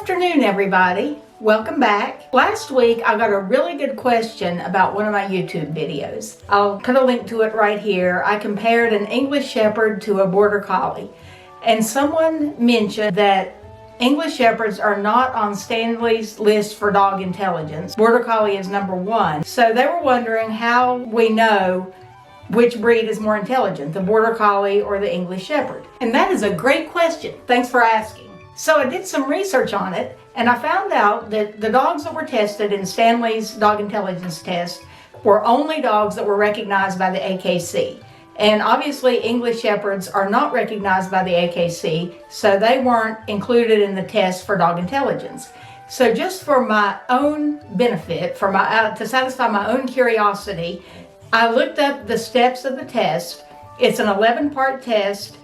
afternoon, everybody. Welcome back. Last week, I got a really good question about one of my YouTube videos. I'll put a link to it right here. I compared an English Shepherd to a Border Collie. And someone mentioned that English Shepherds are not on Stanley's list for dog intelligence. Border Collie is #1. So they were wondering how we know which breed is more intelligent, the Border Collie or the English Shepherd. And that is a great question. Thanks for asking. So I did some research on it, and I found out that the dogs that were tested in Stanley's Dog Intelligence Test were only dogs that were recognized by the AKC. And obviously English Shepherds are not recognized by the AKC, so they weren't included in the test for dog intelligence. So just for my own benefit, to satisfy my own curiosity, I looked up the steps of the test. It's an 11-part test,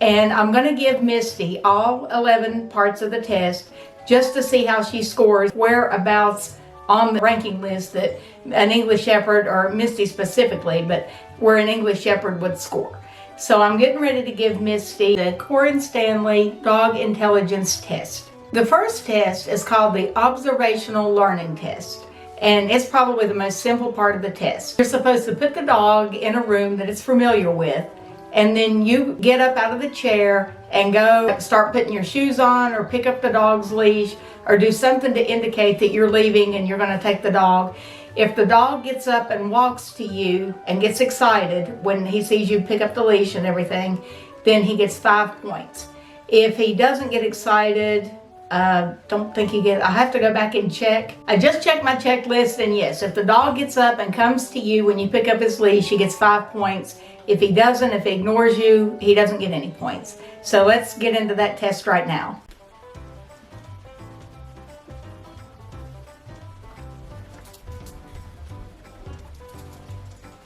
and I'm going to give Misty all 11 parts of the test just to see how she scores, whereabouts on the ranking list that an English Shepherd, or Misty specifically, but where an English Shepherd would score. So I'm getting ready to give Misty the Coren Stanley Dog Intelligence Test. The first test is called the Observational Learning Test, and it's probably the most simple part of the test. You're supposed to put the dog in a room that it's familiar with, and then you get up out of the chair and go start putting your shoes on, or pick up the dog's leash, or do something to indicate that you're leaving and you're going to take the dog. If the dog gets up and walks to you and gets excited when he sees you pick up the leash and everything, then he gets 5 points. If he doesn't get excited, don't think he gets, I have to go back and check. I just checked my checklist, and yes, if the dog gets up and comes to you when you pick up his leash, he gets 5 points. If he doesn't, if he ignores you, he doesn't get any points. So let's get into that test right now.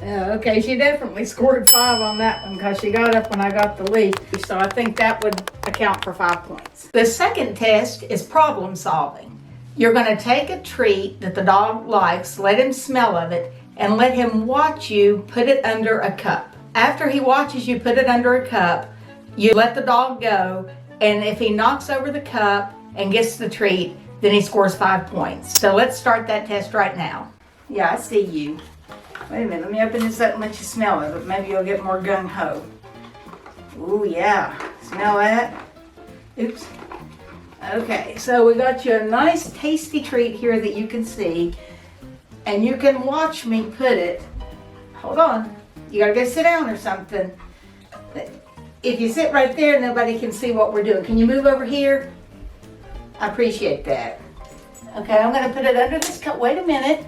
Okay, she definitely scored 5 on that one because she got up when I got the leash. So I think that would account for 5 points. The second test is problem solving. You're going to take a treat that the dog likes, let him smell of it, and let him watch you put it under a cup. After he watches you put it under a cup, you let the dog go, and if he knocks over the cup and gets the treat, then he scores 5 points. So let's start that test right now. Yeah, I see you. Wait a minute, let me open this up and let you smell it. Maybe you'll get more gung-ho. Ooh, yeah. Smell that? Oops. Okay, so we got you a nice tasty treat here that you can see. And you can watch me put it. Hold on. You gotta go sit down or something. If you sit right there, nobody can see what we're doing. Can you move over here? I appreciate that. Okay, I'm gonna put it under this cup. Wait a minute.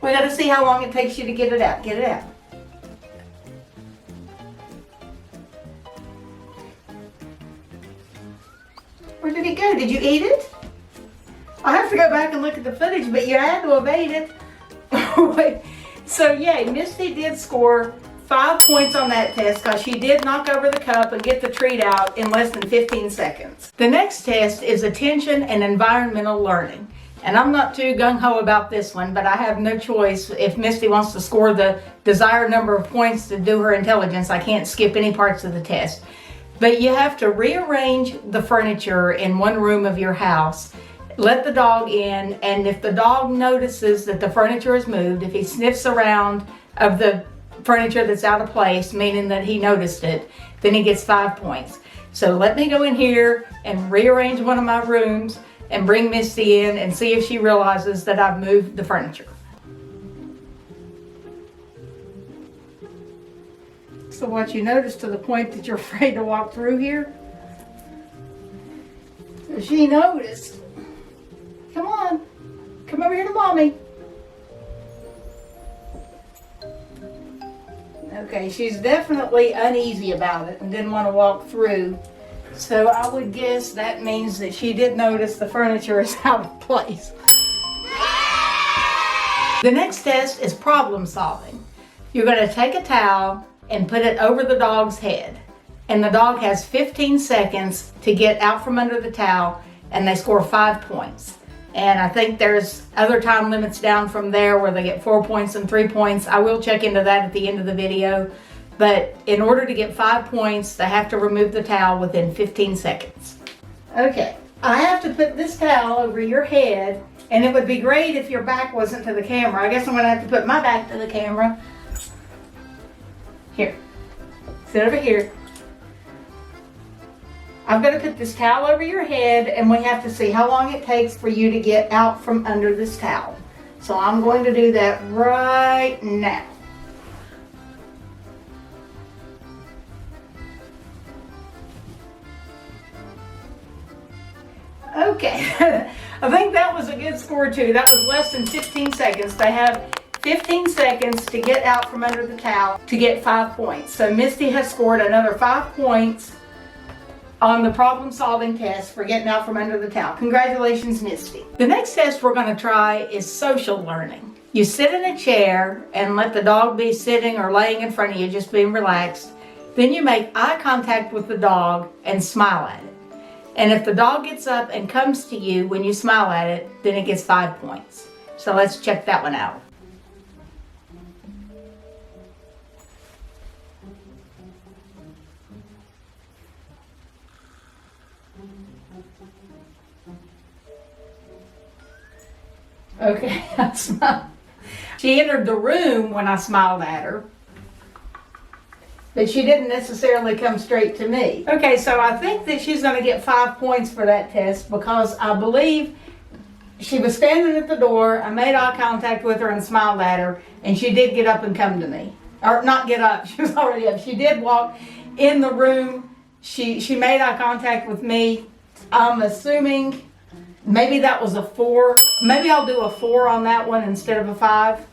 We gotta see how long it takes you to get it out. Get it out. Where did it go? Did you eat it? I have to go back and look at the footage, but you had to have ate it. So yay, Misty did score 5 points on that test because she did knock over the cup and get the treat out in less than 15 seconds. The next test is attention and environmental learning. And I'm not too gung-ho about this one, but I have no choice. If Misty wants to score the desired number of points to do her intelligence, I can't skip any parts of the test. But you have to rearrange the furniture in one room of your house. Let the dog in, and if the dog notices that the furniture is moved, if he sniffs around of the furniture that's out of place, meaning that he noticed it, then he gets 5 points. So let me go in here and rearrange one of my rooms and bring Misty in and see if she realizes that I've moved the furniture. So what you notice to the point that you're afraid to walk through here? So she noticed. Come on, come over here to mommy. Okay, she's definitely uneasy about it and didn't want to walk through. So I would guess that means that she did notice the furniture is out of place. The next test is problem solving. You're going to take a towel and put it over the dog's head. And the dog has 15 seconds to get out from under the towel, and they score 5 points. And I think there's other time limits down from there where they get 4 points and 3 points. I will check into that at the end of the video. But in order to get 5 points, they have to remove the towel within 15 seconds. Okay, I have to put this towel over your head, and it would be great if your back wasn't to the camera. I guess I'm gonna have to put my back to the camera. Here, sit over here. I'm gonna put this towel over your head, and we have to see how long it takes for you to get out from under this towel. So I'm going to do that right now. Okay, I think that was a good score too. That was less than 15 seconds. They have 15 seconds to get out from under the towel to get 5 points. So Misty has scored another 5 points on the problem solving test for getting out from under the towel. Congratulations, Misty. The next test we're going to try is social learning. You sit in a chair and let the dog be sitting or laying in front of you, just being relaxed. Then you make eye contact with the dog and smile at it. And if the dog gets up and comes to you when you smile at it, then it gets 5 points. So let's check that one out. Okay, I smiled. She entered the room when I smiled at her, but she didn't necessarily come straight to me. Okay, so I think that she's going to get 5 points for that test because I believe she was standing at the door, I made eye contact with her and smiled at her, and she did get up and come to me. Or not get up, she was already up. She did walk in the room. She made eye contact with me. I'm assuming maybe that was a 4. Maybe I'll do a 4 on that one instead of a 5.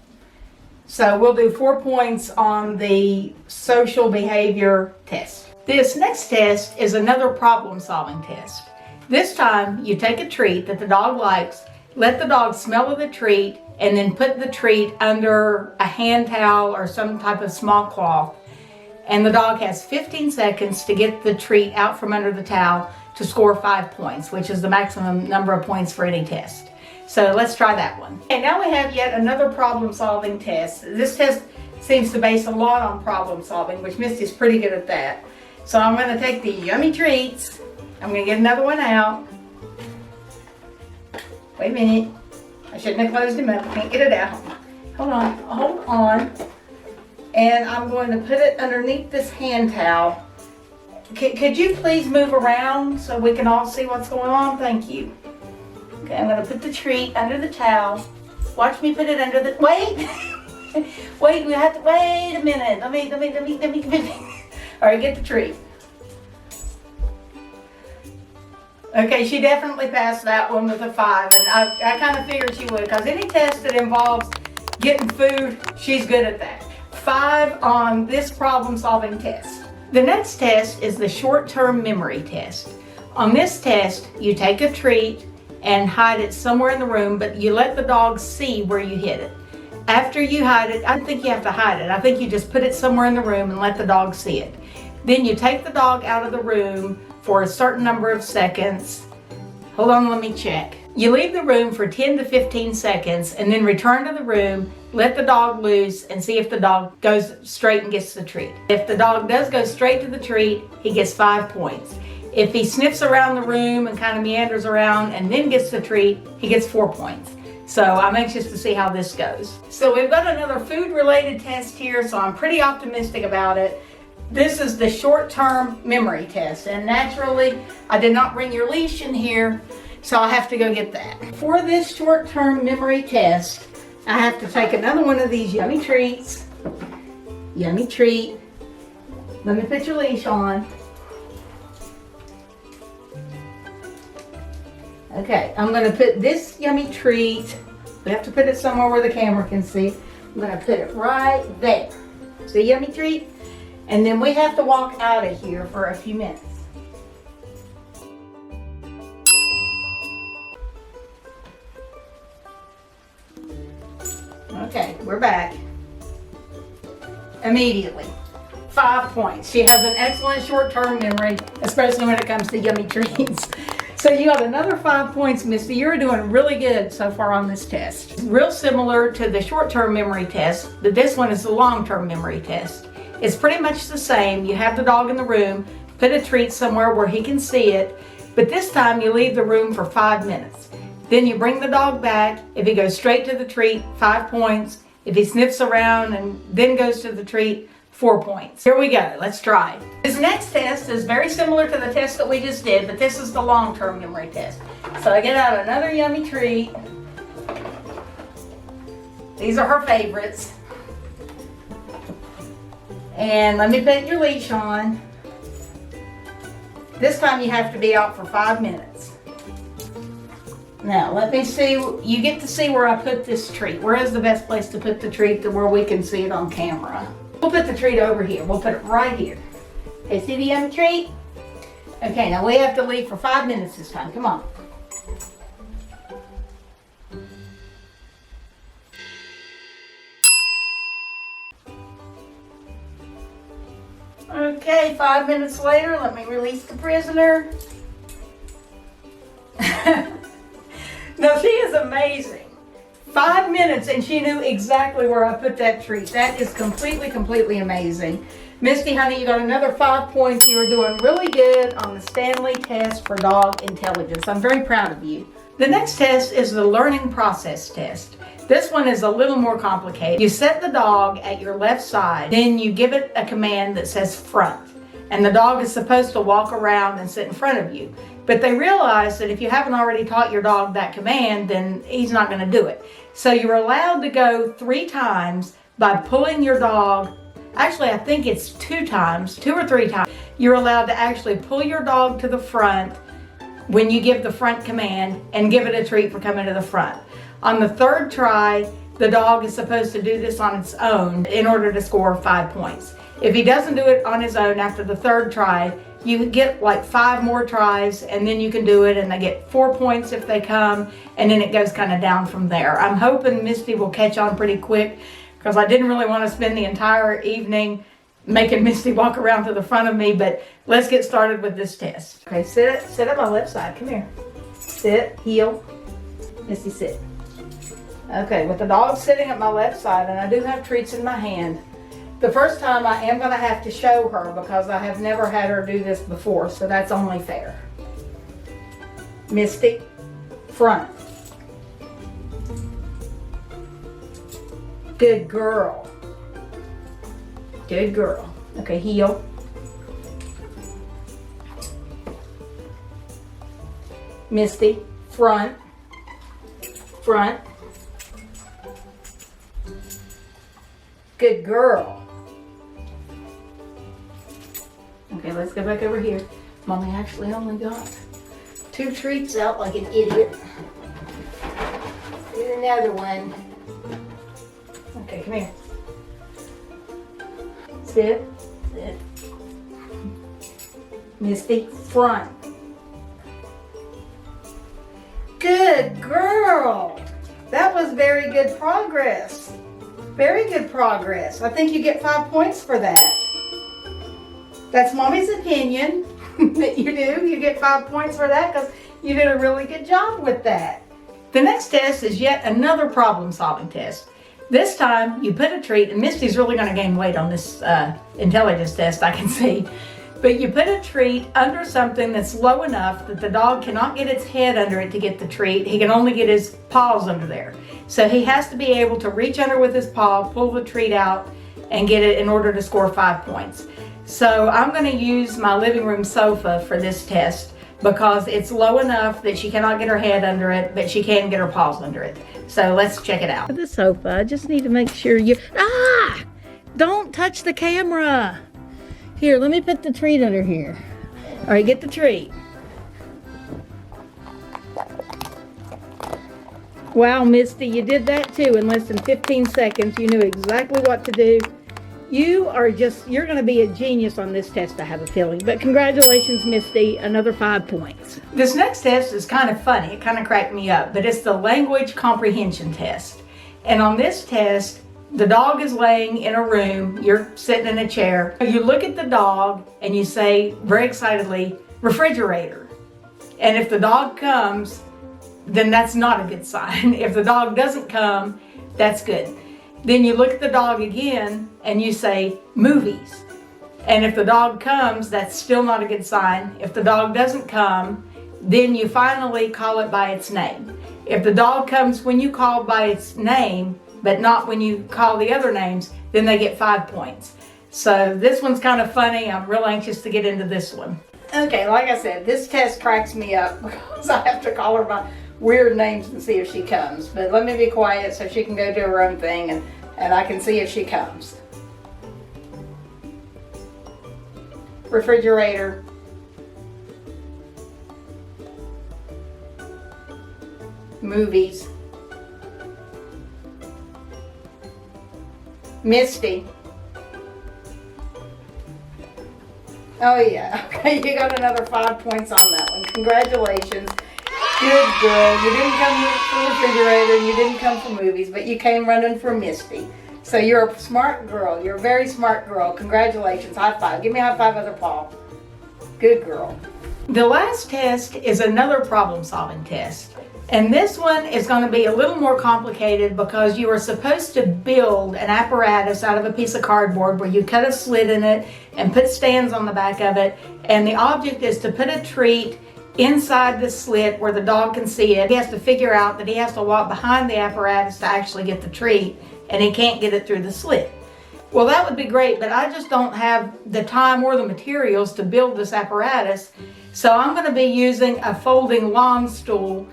So we'll do 4 points on the social behavior test. This next test is another problem solving test. This time you take a treat that the dog likes, let the dog smell of the treat, and then put the treat under a hand towel or some type of small cloth. And the dog has 15 seconds to get the treat out from under the towel to score 5 points, which is the maximum number of points for any test. So let's try that one. And now we have yet another problem solving test. This test seems to base a lot on problem solving, which Misty's pretty good at that. So I'm going to take the yummy treats. I'm going to get another one out. Wait a minute. I shouldn't have closed him up. I can't get it out. Hold on. Hold on. And I'm going to put it underneath this hand towel. Could you please move around so we can all see what's going on? Thank you. Okay, I'm going to put the treat under the towel. Watch me put it under the... Wait! Wait, we have to... Wait a minute. Let me... All right, get the treat. Okay, she definitely passed that one with a 5, and I kind of figured she would, because any test that involves getting food, she's good at that. 5 on this problem-solving test. The next test is the short-term memory test. On this test, you take a treat and hide it somewhere in the room, but you let the dog see where you hid it. After you hide it, I don't think you have to hide it. I think you just put it somewhere in the room and let the dog see it. Then you take the dog out of the room for a certain number of seconds. Hold on, let me check. You leave the room for 10 to 15 seconds and then return to the room, let the dog loose, and see if the dog goes straight and gets the treat. If the dog does go straight to the treat, he gets 5 points. If he sniffs around the room and kind of meanders around and then gets the treat, he gets 4 points. So I'm anxious to see how this goes. So we've got another food-related test here, so I'm pretty optimistic about it. This is the short-term memory test, and naturally, I did not bring your leash in here, so I have to go get that. For this short-term memory test, I have to take another one of these yummy treats. Yummy treat. Let me put your leash on. Okay, I'm going to put this yummy treat, we have to put it somewhere where the camera can see. I'm going to put it right there. See, yummy treat? And then we have to walk out of here for a few minutes. Okay, we're back. Immediately. 5 points. She has an excellent short-term memory, especially when it comes to yummy treats. So you got another 5 points, Misty. You're doing really good so far on this test. Real similar to the short-term memory test, but this one is the long-term memory test. It's pretty much the same. You have the dog in the room, put a treat somewhere where he can see it, But this time you leave the room for 5 minutes. Then you bring the dog back. If he goes straight to the treat, 5 points. If he sniffs around and then goes to the treat, 4 points. Here we go, let's try. This next test is very similar to the test that we just did, but this is the long-term memory test. So I get out another yummy treat. These are her favorites. And let me put your leash on. This time you have to be out for 5 minutes. Now, let me see, you get to see where I put this treat. Where is the best place to put the treat to where we can see it on camera? We'll put the treat over here. We'll put it right here. Okay, see the yummy treat? Okay, now we have to leave for 5 minutes this time. Come on. Okay, 5 minutes later, let me release the prisoner. Now, she is amazing. 5 minutes and she knew exactly where I put that treat. That is completely amazing. Misty, honey, you got another 5 points. You are doing really good on the Stanley test for dog intelligence. I'm very proud of you. The next test is the learning process test. This one is a little more complicated. You set the dog at your left side, then you give it a command that says front. And the dog is supposed to walk around and sit in front of you. But they realize that if you haven't already taught your dog that command, then he's not going to do it. So you're allowed to go 3 times by pulling your dog. Actually, I think it's 2 times, 2 or 3 times. You're allowed to actually pull your dog to the front when you give the front command and give it a treat for coming to the front. On the 3rd try, the dog is supposed to do this on its own in order to score 5 points. If he doesn't do it on his own after the 3rd try, you get like 5 more tries and then you can do it and they get 4 points if they come, and then it goes kind of down from there. I'm hoping Misty will catch on pretty quick because I didn't really want to spend the entire evening making Misty walk around to the front of me, but let's get started with this test. Okay, sit at my left side. Come here. Sit, heel. Misty, sit. Okay, with the dog sitting at my left side, and I do have treats in my hand. The first time I am going to have to show her because I have never had her do this before, so that's only fair. Misty, front. Good girl. Good girl. Okay, heel. Misty, front. Front. Good girl. Okay, let's go back over here. Mommy actually only got 2 treats out like an idiot. Here's another one. Okay, come here. Sit. Sit. Misty, front. Good girl. That was very good progress. Very good progress. I think you get 5 points for that. That's Mommy's opinion that you do. You get 5 points for that because you did a really good job with that. The next test is yet another problem-solving test. This time you put a treat, and Misty's really going to gain weight on this intelligence test, I can see. But you put a treat under something that's low enough that the dog cannot get its head under it to get the treat. He can only get his paws under there. So he has to be able to reach under with his paw, pull the treat out, and get it in order to score 5 points. So I'm going to use my living room sofa for this test because it's low enough that she cannot get her head under it, but she can get her paws under it. So let's check it out. The sofa, I just need to make sure you... Don't touch the camera! Here, let me put the treat under here. All right, get the treat. Wow, Misty, you did that too in less than 15 seconds. You knew exactly what to do. You're going to be a genius on this test, I have a feeling. But congratulations, Misty, another 5 points. This next test is kind of funny. It kind of cracked me up, but it's the language comprehension test. And on this test, the dog is laying in a room, you're sitting in a chair. You look at the dog and you say very excitedly, refrigerator. And if the dog comes, then that's not a good sign. If the dog doesn't come, that's good. Then you look at the dog again and you say movies. And if the dog comes, that's still not a good sign. If the dog doesn't come, then you finally call it by its name. If the dog comes when you call by its name, but not when you call the other names, then they get 5 points. So this one's kind of funny. I'm real anxious to get into this one. Okay, like I said, this test cracks me up because I have to call her by weird names and see if she comes. But let me be quiet so she can go do her own thing and I can see if she comes. Refrigerator. Movies. Misty. Oh yeah, okay, you got another 5 points on that one. Congratulations. Good girl. You didn't come from refrigerator, you didn't come from movies, but you came running for Misty. So you're a smart girl. You're a very smart girl. Congratulations. High five. Give me a high five, other paw. Good girl. The last test is another problem-solving test. And this one is going to be a little more complicated because you are supposed to build an apparatus out of a piece of cardboard where you cut a slit in it and put stands on the back of it. And the object is to put a treat inside the slit where the dog can see it. He has to figure out that he has to walk behind the apparatus to actually get the treat, and he can't get it through the slit. Well, that would be great, but I just don't have the time or the materials to build this apparatus. So I'm going to be using a folding lawn stool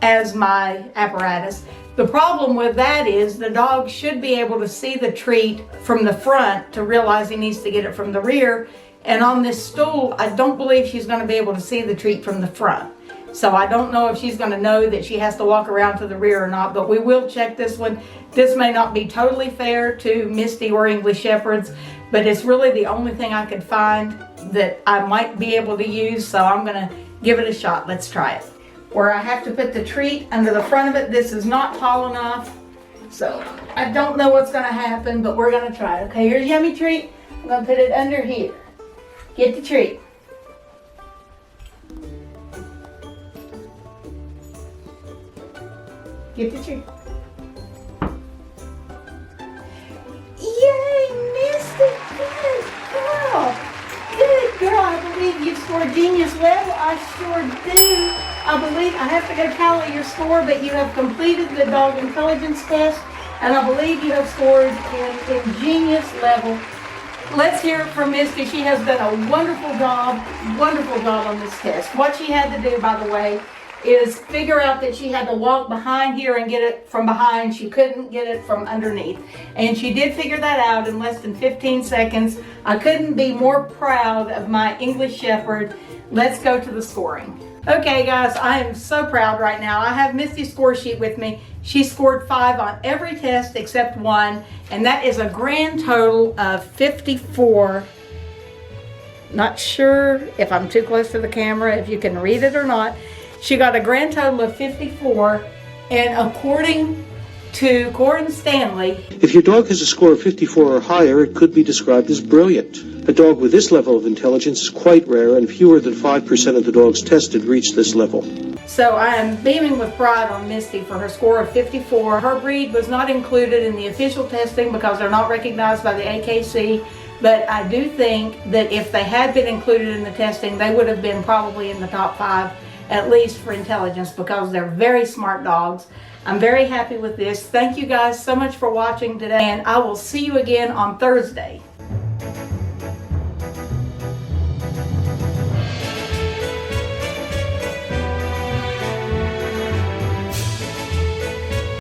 as my apparatus. The problem with that is the dog should be able to see the treat from the front to realize he needs to get it from the rear. And on this stool, I don't believe she's going to be able to see the treat from the front. So I don't know if she's going to know that she has to walk around to the rear or not, but we will check this one. This may not be totally fair to Misty or English Shepherds, but it's really the only thing I could find that I might be able to use, so I'm going to give it a shot. Let's try it. Where I have to put the treat under the front of it. This is not tall enough, so I don't know what's going to happen, but we're going to try it. Okay, here's Yummy Treat. I'm going to put it under here. Get the treat. Get the treat. Yay, Misty! Good girl! Good girl! I believe you scored genius level. I sure do. I believe I have to go tally your score, but you have completed the dog intelligence test, and I believe you have scored in genius level. Let's hear it from Misty. She has done a wonderful job on this test. What she had to do, by the way, is figure out that she had to walk behind here and get it from behind. She couldn't get it from underneath. And she did figure that out in less than 15 seconds. I couldn't be more proud of my English Shepherd. Let's go to the scoring. Okay guys, I am so proud right now. I have Misty's score sheet with me. She scored 5 on every test except one, and that is a grand total of 54. Not sure if I'm too close to the camera, if you can read it or not. She got a grand total of 54, and according to Coren Stanley, if your dog has a score of 54 or higher, it could be described as brilliant. A dog with this level of intelligence is quite rare, and fewer than 5% of the dogs tested reach this level. So I am beaming with pride on Misty for her score of 54. Her breed was not included in the official testing because they're not recognized by the AKC, but I do think that if they had been included in the testing, they would have been probably in the top 5, at least for intelligence, because they're very smart dogs. I'm very happy with this. Thank you guys so much for watching today, and I will see you again on Thursday.